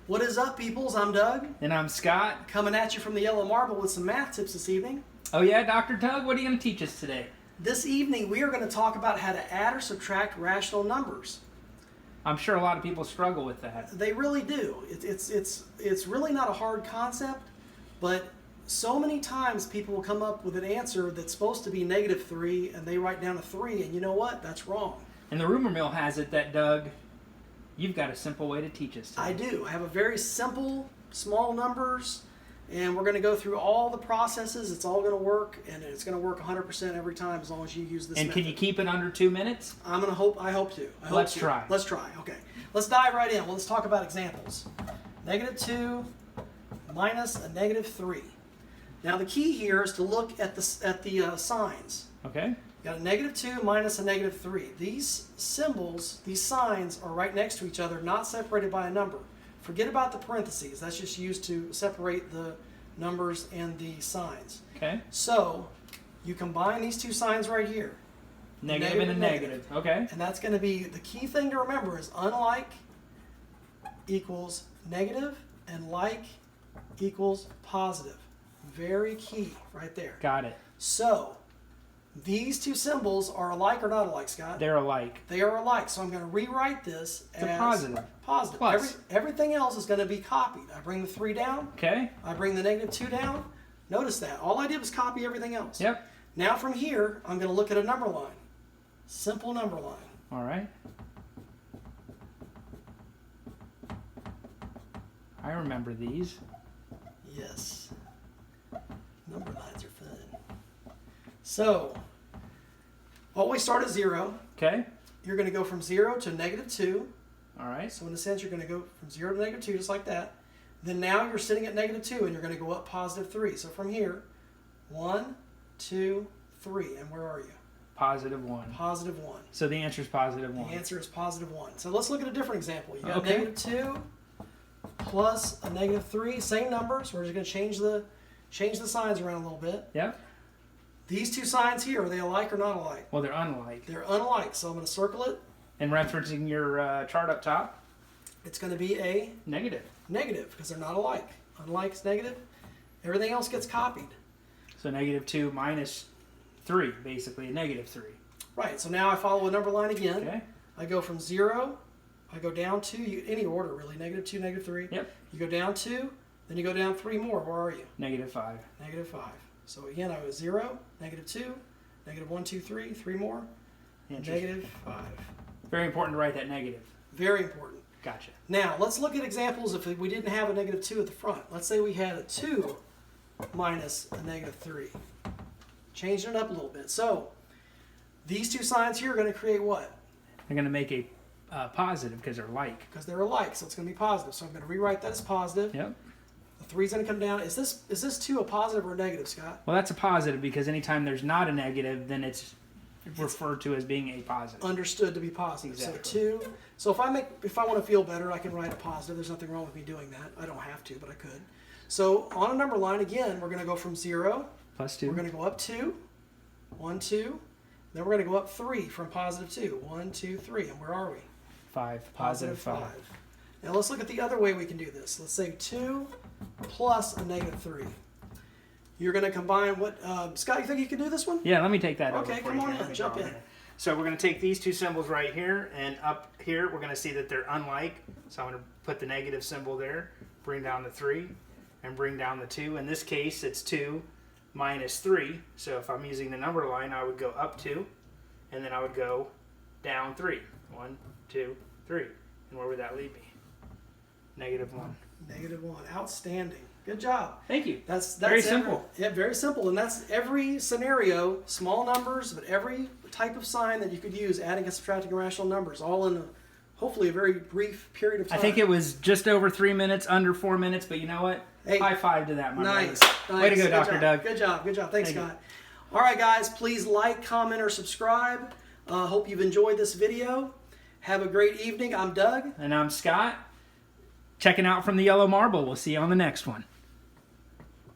What is up, peoples? I'm Doug. And I'm Scott. Coming at you from the Yellow Marble with some math tips this evening. Oh yeah, Dr. Doug, what are you going to teach us today? This evening we are going to talk about how to add or subtract rational numbers. I'm sure a lot of people struggle with that. They really do. It's really not a hard concept, but so many times people will come up with an answer that's supposed to be -3 and they write down a 3, and you know what? That's wrong. And the rumor mill has it that, Doug, you've got a simple way to teach us today. I do. I have a very simple, small numbers, and we're going to go through all the processes. It's all going to work, and it's going to work 100% every time as long as you use this And method. can you keep it under 2 minutes? I hope to. Let's try. Let's try. Okay. Let's dive right in. Well, let's talk about examples. -2 minus a -3. Now the key here is to look at the signs. Okay. You got a -2 minus a -3. These symbols, these signs, are right next to each other, not separated by a number. Forget about the parentheses. That's just used to separate the numbers and the signs. Okay. So you combine these two signs right here. Negative and a negative. Okay. And that's going to be, the key thing to remember is unlike equals negative and like equals positive. Very key right there. Got it. So these two symbols are alike or not alike, Scott? They're alike. They are alike. So I'm going to rewrite this It's as a positive. Positive. Plus. Everything else is going to be copied. I bring the 3 down. Okay. I bring the -2 down. Notice that. All I did was copy everything else. Yep. Now from here, I'm going to look at a number line. Simple number line. All right. I remember these. Yes. Number lines are fun. So, always start at 0. Okay. You're going to go from 0 to -2. All right. So in a sense, you're going to go from 0 to -2, just like that. Then now you're sitting at -2, and you're going to go up +3. So from here, 1, 2, 3. And where are you? +1. +1. So the answer is +1. The answer is +1. So let's look at a different example. You got Okay. -2 plus a -3. Same numbers. We're just going to change the signs around a little bit. Yep. These two signs here, are they alike or not alike? Well, they're unlike. They're unalike. So I'm going to circle it. And referencing your chart up top, It's going to be a negative. negative because they're not alike. Unlike is negative. Everything else gets copied. So -2 minus 3, basically a -3. Right. So now I follow a number line again. Okay. I go from 0. I go down 2. Any order really. -2, -3. Yep. You go down 2. Then you go down 3 more. Where are you? -5. -5. So again, I was 0, -2, -1, 2, 3. 3 more. Interesting. -5. Very important to write that negative. Very important. Gotcha. Now, let's look at examples if we didn't have a -2 at the front. Let's say we had a 2 minus a -3. Changing it up a little bit. So, these two signs here are going to create what? They're going to make a positive because they're like. Because they're alike, so it's going to be positive. So I'm going to rewrite that as positive. Yep. The 3's going to come down. Is this 2 a positive or a negative, Scott? Well, that's a positive because anytime there's not a negative, then it's referred to as being a positive. Understood to be positive. Exactly. So 2. So if I want to feel better, I can write a positive. There's nothing wrong with me doing that. I don't have to, but I could. So on a number line, again, we're going to go from 0. +2. We're going to go up 2. 1, 2. Then we're going to go up 3 from +2. 1, 2, 3. And where are we? 5. Positive +5. 5. Now let's look at the other way we can do this. Let's say 2 plus a -3. You're going to combine what? Scott, you think you can do this one? Yeah, let me take that over. Okay, for come you on here. in, Let me jump go in. over here. So we're going to take these two symbols right here, and up here we're going to see that they're unlike. So I'm going to put the negative symbol there, bring down the 3, and bring down the 2. In this case, it's 2 minus 3. So if I'm using the number line, I would go up 2, and then I would go down 3. 1, 2, 3. And where would that leave me? -1. -1. Outstanding. Good job. Thank you. That's Very simple. Yeah, very simple. And that's every scenario, small numbers, but every type of sign that you could use, adding and subtracting irrational numbers, all in hopefully a very brief period of time. I think it was just over 3 minutes, under 4 minutes, but you know what? Hey, High five to that, my Nice. brother. Way to go, Good Dr. job. Doug. Good job. Good job. Thanks, Thank you. Scott. All right, guys, please like, comment, or subscribe. Hope you've enjoyed this video. Have a great evening. I'm Doug. And I'm Scott. Checking out from the Yellow Marble. We'll see you on the next one.